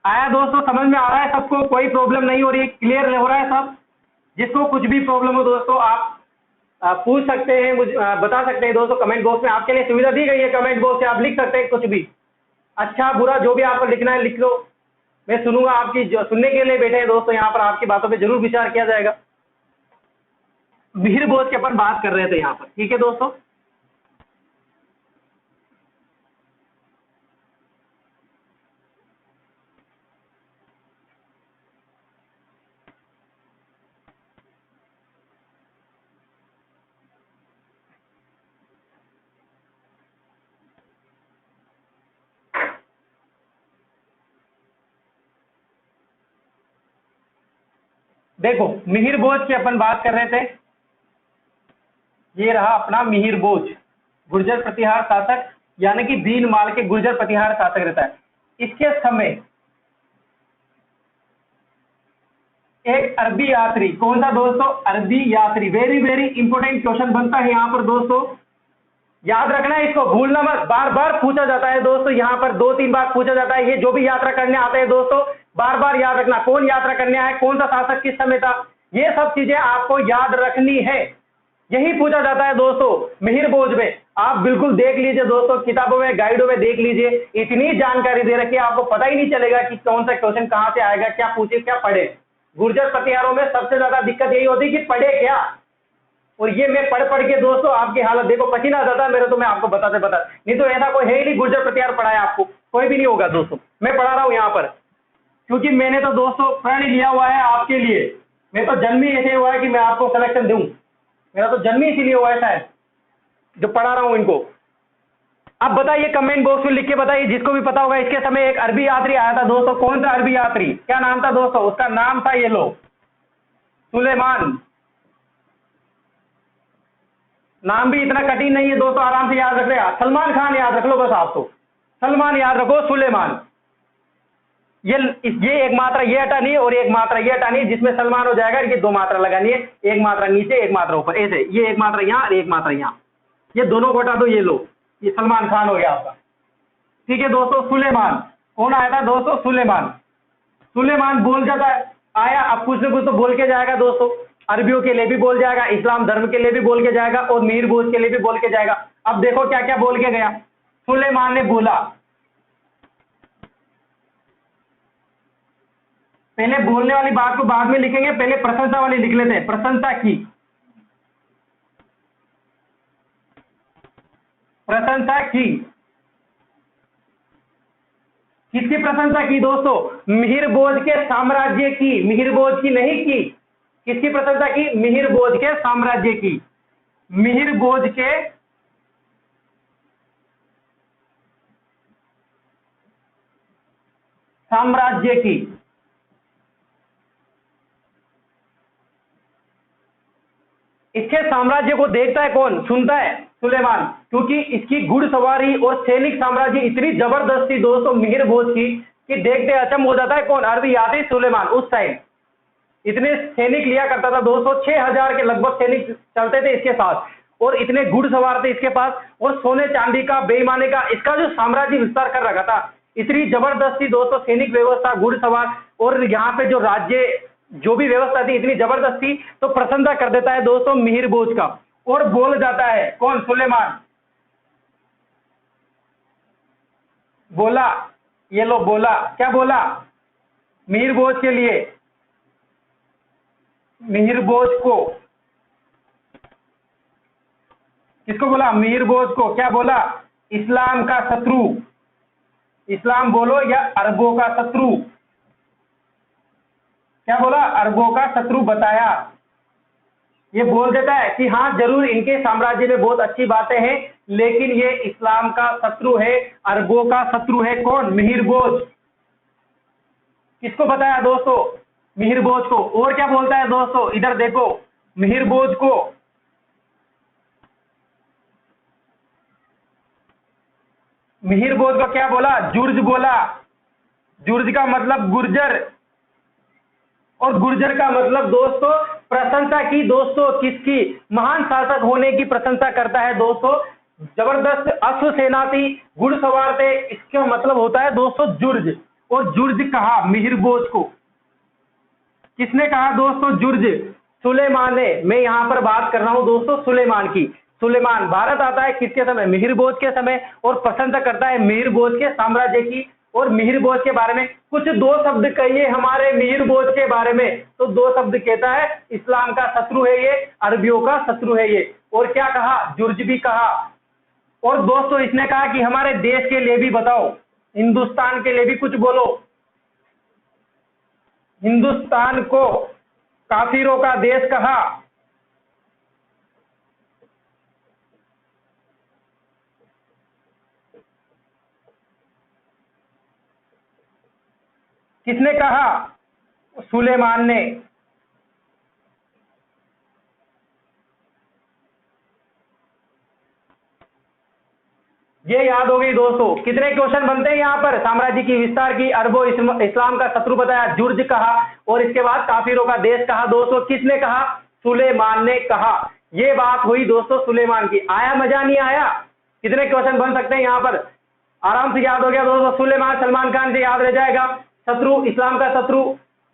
आया दोस्तों, समझ में आ रहा है सबको, कोई प्रॉब्लम नहीं हो रही है, क्लियर हो रहा है सब। जिसको कुछ भी प्रॉब्लम हो दोस्तों आप पूछ सकते हैं, मुझे बता सकते हैं दोस्तों कमेंट बॉक्स में, आपके लिए सुविधा दी गई है, कमेंट बॉक्स से आप लिख सकते हैं कुछ भी, अच्छा बुरा जो भी आपको लिखना है लिख लो, मैं सुनूंगा आपकी, जो सुनने के लिए बैठे हैं दोस्तों यहाँ पर, आपकी बातों पे जरूर विचार किया जाएगा। मिहिर बोझ के अपन बात कर रहे थे यहाँ पर, ठीक है दोस्तों। देखो मिहिर बोझ की अपन बात कर रहे थे, ये रहा अपना मिहिर बोझ, गुर्जर प्रतिहार शासक, यानी कि दीनमाल के गुर्जर प्रतिहार शासक रहता है। इसके समय एक अरबी यात्री, कौन सा दोस्तों, अरबी यात्री, वेरी वेरी इंपॉर्टेंट क्वेश्चन बनता है यहाँ पर दोस्तों, याद रखना है इसको, भूलना मत, बार बार पूछा जाता है दोस्तों, यहाँ पर 2-3 बार पूछा जाता है, ये जो भी यात्रा करने आते हैं दोस्तों बार बार याद रखना, कौन यात्रा करने आया, कौन सा शासक किस समय था, ये सब चीजें आपको याद रखनी है, यही पूछा जाता है दोस्तों मिहिर बोझ में। आप बिल्कुल देख लीजिए दोस्तों, किताबों में गाइडों में देख लीजिए, इतनी जानकारी दे रखी है आपको पता ही नहीं चलेगा कि कौन सा क्वेश्चन कहां से आएगा, क्या पूछे क्या पढ़े। गुर्जर प्रतिहारों में सबसे ज्यादा दिक्कत यही होती है कि पढ़े क्या, और ये मैं पढ़ पढ़ के दोस्तों आपकी हालत देखो, पसीना आ जाता है मेरे, तो मैं आपको बताते नहीं तो ऐसा कोई है ही नहीं गुर्जर प्रतिहार पढ़ाया आपको, कोई भी नहीं होगा दोस्तों, मैं पढ़ा रहा हूं यहाँ पर, क्योंकि मैंने तो दोस्तों प्रण लिया हुआ है आपके लिए, मैं तो जन्म ही ऐसे हुआ है कि मैं आपको सिलेक्शन दूं, मेरा तो जन्म ही इसीलिए हुआ है शायद, जो पढ़ा रहा हूं इनको। अब बताइए कमेंट बॉक्स में लिख के बताइए, जिसको भी पता होगा, इसके समय एक अरबी यात्री आया था दोस्तों, कौन सा अरबी यात्री, क्या नाम था दोस्तों, उसका नाम था, ये लो, सुलेमान। नाम भी इतना कठिन नहीं है दोस्तों, आराम से याद रख ले, सलमान खान याद रख लो बस, आप तो सलमान याद रखो, सुलेमान, ये एक मात्रा ये हटानी है और एक मात्रा ये हटानी है, जिसमें सलमान हो जाएगा, ये 2 मात्रा लगानी है, एक मात्रा नीचे एक मात्रा ऊपर, ऐसे, ये एक मात्रा यहाँ और एक मात्रा यहाँ, ये दोनों को हटा दो, ये लो, ये सलमान खान हो गया आपका, ठीक है दोस्तों। सुलेमान कौन आया था दोस्तों, सुलेमान, सुलेमान बोल जाता है, आया, अब कुछ न कुछ तो बोल के जाएगा दोस्तों, अरबियों के लिए भी बोल जाएगा, इस्लाम धर्म के लिए भी बोल के जाएगा, और मिहिर बोझ के लिए भी बोल के जाएगा। अब देखो क्या क्या बोल के गया, सुलेमान ने बोला, पहले बोलने वाली बात को बाद में लिखेंगे, पहले प्रशंसा वाली लिख लेते हैं, प्रशंसा की, प्रशंसा की, किसकी प्रशंसा की दोस्तों, मिहिर बोझ के साम्राज्य की, मिहिर बोझ की नहीं की, किसकी प्रशंसा की, मिहिर बोझ के साम्राज्य की, मिहिर बोझ के साम्राज्य की। इसके साम्राज्य को देखता है कौन, सुनता है, सुलेमान, क्योंकि इसकी घुड़सवारी और सैनिक साम्राज्य इतनी जबरदस्त थी दोस्तों मिहिर बोझ की, कि देखते अचंभ हो जाता है कौन, अरबी यात्री सुलेमान। उस टाइम इतने सैनिक लिया करता था दोस्तों, 6000 के लगभग सैनिक चलते थे इसके साथ, और इतने घुड़सवार थे इसके पास, और सोने चांदी का, बेईमानी का, इसका जो साम्राज्य विस्तार कर रखा था, इतनी जबरदस्ती दोस्तों सैनिक व्यवस्था, घुड़सवार, और यहाँ पे जो राज्य जो भी व्यवस्था थी इतनी जबरदस्ती, तो प्रशंसा कर देता है दोस्तों मिहिर बोझ का, और बोल जाता है कौन, सुलेमान, बोला, ये लो बोला, क्या बोला, मिहिर बोझ के लिए, मिहिर बोझ को, किसको बोला, मिहिर बोझ को, क्या बोला, इस्लाम का शत्रु, इस्लाम बोलो या अरबों का शत्रु, क्या बोला, अरबों का शत्रु बताया। ये बोल देता है कि हाँ जरूर इनके साम्राज्य में बहुत अच्छी बातें हैं, लेकिन ये इस्लाम का शत्रु है, अरबों का शत्रु है, कौन, मिहिर बोझ। किसको बताया दोस्तों, मिहिर बोझ को। और क्या बोलता है दोस्तों, इधर देखो, मिहिर बोझ को, मिहिर बोझ को क्या बोला, जुर्ज बोला, जुर्ज का मतलब गुर्जर, और गुर्जर का मतलब दोस्तों प्रशंसा की दोस्तों, किसकी, महान शासक होने की प्रशंसा करता है दोस्तों जबरदस्त अश्व सेना थी, घुड़सवार थे। इसका मतलब होता है दोस्तों जुर्ज। और जुर्ज कहा मिहिरबोज को, किसने कहा दोस्तों? जुर्ज, सुलेमान ने। मैं यहां पर बात कर रहा हूं दोस्तों सुलेमान की। सुलेमान भारत आता है किसके समय? मिहिरबोज के समय, और पसंद करता है मिहिरबोज के साम्राज्य की। और मिहिरबोज के बारे में कुछ दो शब्द कहिए हमारे मिहिरबोज के बारे में। तो दो शब्द कहता है, इस्लाम का शत्रु है ये, अरबियों का शत्रु है ये। और क्या कहा? जुर्ज भी कहा। और दोस्तों इसने कहा कि हमारे देश के लिए भी बताओ, हिंदुस्तान के लिए भी कुछ बोलो। हिंदुस्तान को काफिरों का देश कहा। किसने कहा? सुलेमान ने। ये याद हो गई दोस्तों। कितने क्वेश्चन बनते हैं यहाँ पर? साम्राज्य की विस्तार की, अरबों इस्लाम का शत्रु बताया, जुर्ज कहा, और इसके बाद काफिरों का देश कहा। दोस्तों किसने कहा? सुलेमान ने कहा। ये बात हुई दोस्तों सुलेमान की। आया मजा? नहीं आया? कितने क्वेश्चन बन सकते हैं यहाँ पर? आराम से याद हो गया दोस्तों। सुलेमान सलमान खान से याद रह जाएगा। शत्रु, इस्लाम का शत्रु,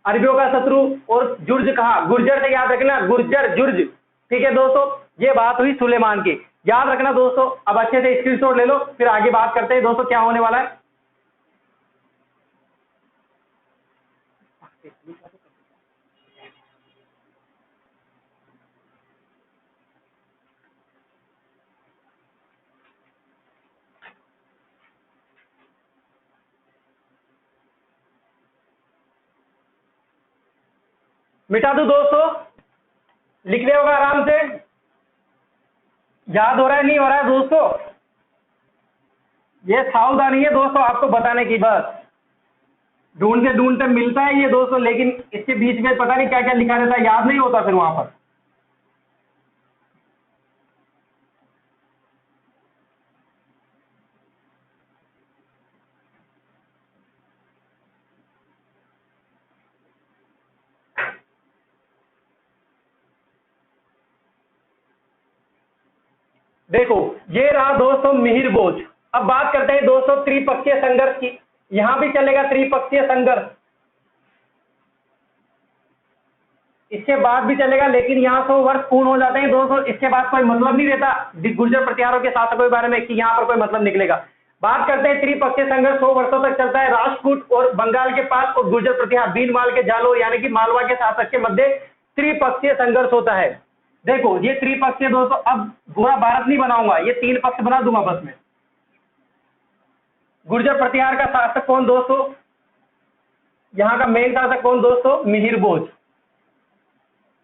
अरबियों का शत्रु, और जुर्ज कहा। गुर्जर से याद रखना, गुर्जर, जुर्ज। ठीक है दोस्तों, ये बात हुई सुलेमान की। याद रखना दोस्तों। अब अच्छे से स्क्रीनशॉट ले लो, फिर आगे बात करते हैं दोस्तों क्या होने वाला है। मिटा दो दोस्तों, लिख रहे होगा आराम से। याद हो रहा है नहीं हो रहा है दोस्तों? ये सावधानी है दोस्तों आपको बताने की, बस ढूंढते ढूंढते मिलता है ये दोस्तों, लेकिन इसके बीच में पता नहीं क्या क्या लिखा रहता है, याद नहीं होता फिर वहां पर। देखो ये रहा दोस्तों मिहिरबोज। अब बात करते हैं दोस्तों त्रिपक्षीय संघर्ष की। यहां भी चलेगा त्रिपक्षीय संघर्ष, इसके बाद भी चलेगा, लेकिन यहाँ 100 वर्ष पूर्ण हो जाते हैं दोस्तों। इसके बाद कोई मतलब नहीं रहता गुर्जर प्रतिहारों के शासकों के बारे में कि यहाँ पर कोई मतलब निकलेगा। बात करते हैं त्रिपक्षीय संघर्ष 100 वर्षों तक चलता है। राष्ट्रकूट और बंगाल के पास और गुर्जर प्रतिहार बीनमाल के जालोर यानी कि मालवा के शासक के मध्य त्रिपक्षीय संघर्ष होता है। देखो ये त्रिपक्षीय दोस्तों, अब पूरा भारत नहीं बनाऊंगा, ये 3 पक्ष बना दूंगा बस में। गुर्जर प्रतिहार का शासक कौन दोस्तों? यहाँ का मेन शासक कौन दोस्तों? मिहिरभोज,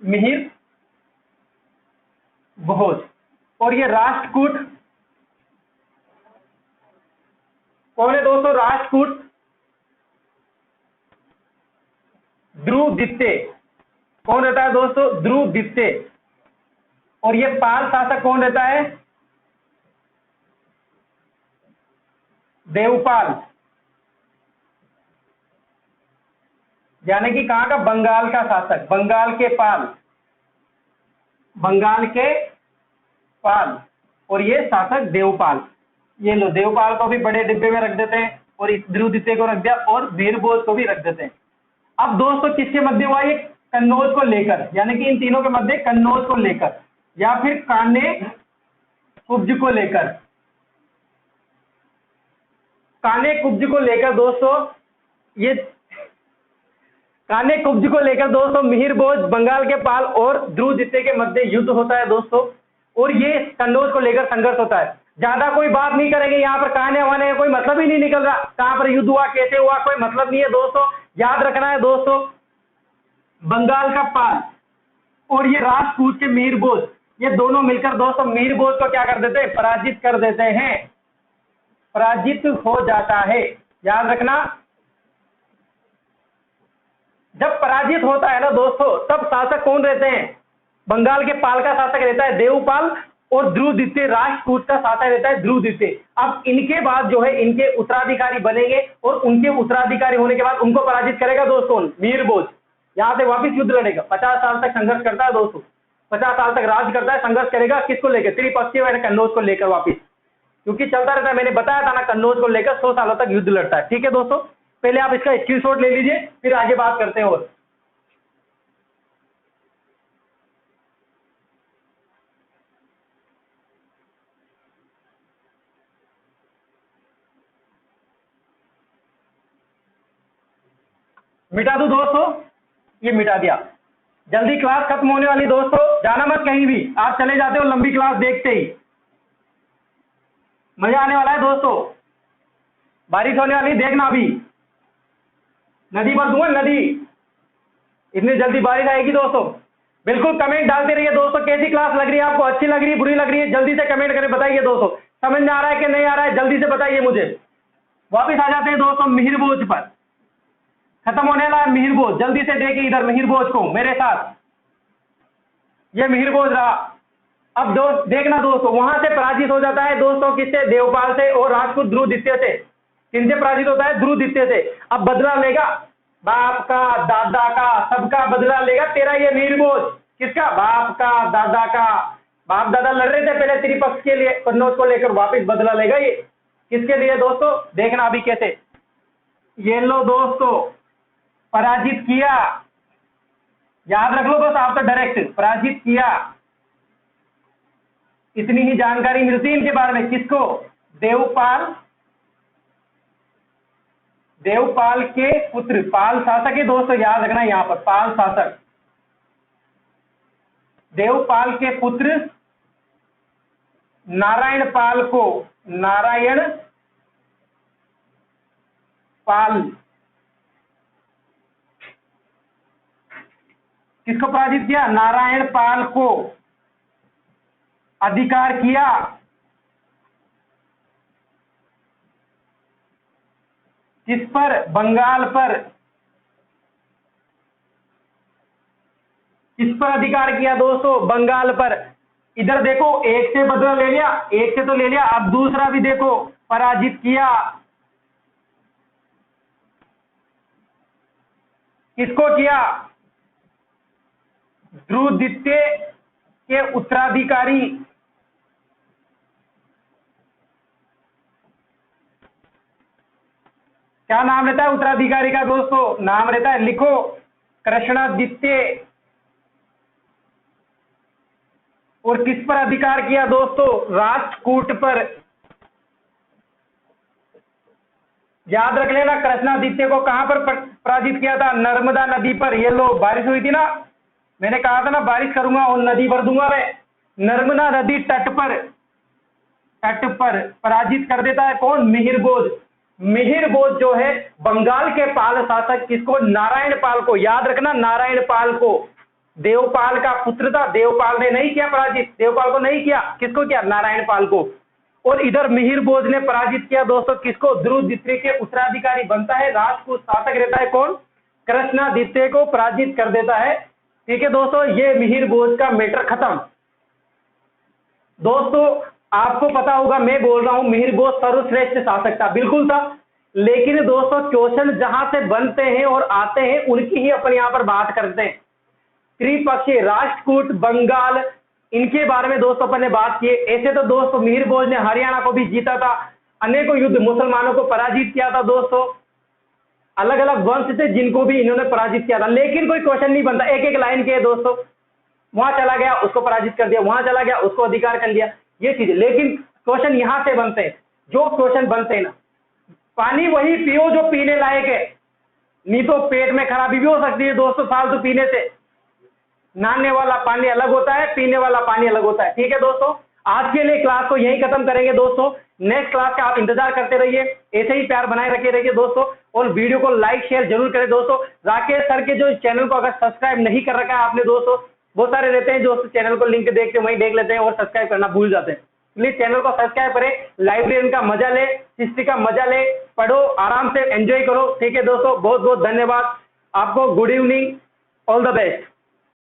मिहिर भोज। और ये राष्ट्रकूट कौन है दोस्तों? राष्ट्रकूट ध्रुवदित्य। कौन रहता है दोस्तों? ध्रुवदित्य। और ये पाल शासक कौन रहता है? देवपाल, यानी कि कहां का? बंगाल का शासक, बंगाल के पाल, बंगाल के पाल। और ये शासक देवपाल। ये लो, देवपाल को भी बड़े डिब्बे में रख देते हैं, और इस ध्रुवदित्य को रख दिया, और वीरभोज को भी रख देते हैं। अब दोस्तों किसके मध्य हुआ ये? कन्नौज को लेकर, यानी कि इन तीनों के मध्य कन्नौज को लेकर, या फिर कान्हे कुब्ज को लेकर। कान्हे कुब्ज को लेकर दोस्तों, ये कान्हे कुब्ज को लेकर दोस्तों मिहिरभोज, बंगाल के पाल और ध्रुवदित्य के मध्य युद्ध होता है दोस्तों। और ये कन्नौज को लेकर संघर्ष होता है। ज्यादा कोई बात नहीं करेंगे यहाँ पर, कान्हे वाने कोई मतलब ही नहीं निकल रहा, कहां पर युद्ध हुआ, कैसे हुआ, कोई मतलब नहीं है दोस्तों। याद रखना है दोस्तों, बंगाल का पाल और ये राजपूत के मिहिरभोज, ये दोनों मिलकर दोस्तों मिहिरभोज को क्या कर देते हैं? पराजित कर देते हैं, पराजित हो जाता है। याद रखना, जब पराजित होता है ना दोस्तों, तब शासक कौन रहते हैं? बंगाल के पाल का शासक रहता है देवपाल, और ध्रुवदित्य राष्ट्रकूट का शासक रहता है ध्रुवदित्य। अब इनके बाद जो है इनके उत्तराधिकारी बनेंगे, और उनके उत्तराधिकारी होने के बाद उनको पराजित करेगा दोस्तों मिहिरभोज। यहां से वापिस युद्ध लड़ेगा, 50 साल तक संघर्ष करता है दोस्तों, 50 साल तक राज करता है, संघर्ष करेगा किसको लेकर? त्रिपक्षीय कन्नौज को लेकर वापिस। क्योंकि चलता रहता है, मैंने बताया था ना कन्नौज को लेकर 100 सालों तक युद्ध लड़ता है। ठीक है दोस्तों, पहले आप इसका स्क्रीनशॉट ले लीजिए, फिर आगे बात करते हैं। और मिटा दूं दोस्तों, ये मिटा दिया। जल्दी क्लास खत्म होने वाली दोस्तों, जाना मत कहीं भी, आप चले जाते हो लंबी क्लास देखते ही। मजा आने वाला है दोस्तों, बारिश होने वाली, देखना अभी नदी पर दूंगा, नदी इतनी जल्दी बारिश आएगी दोस्तों। बिल्कुल कमेंट डालते रहिए दोस्तों, कैसी क्लास लग रही है आपको, अच्छी लग रही है, बुरी लग रही है, जल्दी से कमेंट करके बताइए दोस्तों। समझ में आ रहा है कि नहीं आ रहा है, जल्दी से बताइए मुझे। वापिस आ जाते हैं दोस्तों मिहिर बोझ पर, खत्म होने वाला है मिहिर बोझ। जल्दी से देखिए इधर मिहिर बोझ को मेरे साथ, ये मिहिर बोझ रहा। अब दोस्त देखना दोस्तों, वहां से पराजित हो जाता है दोस्तों, किससे, देवपाल से और राजपूत ध्रुव द्वितीय से। किनसे पराजित होता है, ध्रुव द्वितीय से। अब बदला लेगा, बाप का, दादा का, सबका बदला लेगा तेरा ये मिहिर बोझ। किसका, बाप का, दादा का। बाप दादा लड़ रहे थे पहले त्रिपक्ष के लिए, कन्नौज को लेकर, वापिस बदला लेगा ये। किसके लिए दोस्तों, देखना अभी कैसे। ये लो दोस्तों, पराजित किया, याद रख लो बस आप तो, डायरेक्ट पराजित किया। इतनी ही जानकारी मिलती है इनके बारे में। किसको, देवपाल, देवपाल के पुत्र, पाल शासक है दोस्तों, याद रखना यहां पर, पाल शासक, देवपाल के पुत्र नारायण पाल को, नारायण पाल, किसको पराजित किया, नारायण पाल को अधिकार किया। किस पर, बंगाल पर। किस पर अधिकार किया दोस्तों, बंगाल पर। इधर देखो, एक से बदला ले लिया, एक से तो ले लिया, अब दूसरा भी देखो, पराजित किया। किसको किया, ध्रुव द्वितीय के उत्तराधिकारी। क्या नाम रहता है उत्तराधिकारी का दोस्तों, नाम रहता है, लिखो, कृष्णादित्य। और किस पर अधिकार किया दोस्तों, राष्ट्रकूट पर। याद रख लेना, कृष्णादित्य को कहां पर पराजित किया था, नर्मदा नदी पर। ये लो, बारिश हुई थी ना, मैंने कहा था ना बारिश करूंगा और नदी भर दूंगा मैं। नर्मदा नदी तट पर, तट पर पराजित कर देता है कौन, मिहिर बोझ। मिहिर बोझ जो है बंगाल के पाल शासक, किसको, नारायण पाल को। याद रखना, नारायण पाल को, देवपाल का पुत्र था, देवपाल ने नहीं किया पराजित, देवपाल को नहीं किया, किसको किया, नारायण पाल को। और इधर मिहिर बोझ ने पराजित किया दोस्तों, किसको, ध्रुव द्वितीय के उत्तराधिकारी बनता है, राजपूत शासक रहता है कौन, कृष्णादित्य को पराजित कर देता है। ठीक है दोस्तों, ये मिहिर बोझ का मैटर खत्म। दोस्तों आपको पता होगा, मैं बोल रहा हूं मिहिर बोझ सर्वश्रेष्ठ शासक था, बिल्कुल था। लेकिन दोस्तों क्वेश्चन जहां से बनते हैं और आते हैं उनकी ही अपन यहां पर बात करते हैं। त्रिपक्षीय, राष्ट्रकूट, बंगाल, इनके बारे में दोस्तों अपन ने बात की। ऐसे तो दोस्तों मिहिर बोझ ने हरियाणा को भी जीता था, अनेकों युद्ध, मुसलमानों को पराजित किया था दोस्तों, अलग अलग वंश थे जिनको भी इन्होंने पराजित किया था। लेकिन कोई क्वेश्चन नहीं बनता, एक एक लाइन के दोस्तों, वहां चला गया उसको पराजित कर दिया, वहां चला गया उसको अधिकार कर लिया, ये चीज। लेकिन क्वेश्चन यहां से बनते हैं, जो क्वेश्चन बनते हैं ना, पानी वही पियो जो पीने लायक है, नहीं तो पेट में खराबी भी हो सकती है दोस्तों फालतू पीने से। नहाने वाला पानी अलग होता है, पीने वाला पानी अलग होता है। ठीक है दोस्तों, आज के लिए क्लास को यही खत्म करेंगे दोस्तों। नेक्स्ट क्लास का आप इंतजार करते रहिए, ऐसे ही प्यार बनाए रखे रहिए दोस्तों, और वीडियो को लाइक शेयर जरूर करें दोस्तों। राकेश सर के जो चैनल को अगर सब्सक्राइब नहीं कर रखा है आपने दोस्तों, बहुत सारे रहते हैं जो चैनल को लिंक देख के वहीं देख लेते हैं और सब्सक्राइब करना भूल जाते हैं। प्लीज चैनल को सब्सक्राइब करें, लाइब्रेरियन का मजा ले, हिस्ट्री का मजा ले, पढ़ो, आराम से एंजॉय करो। ठीक है दोस्तों, बहुत बहुत धन्यवाद आपको, good evening, all the best.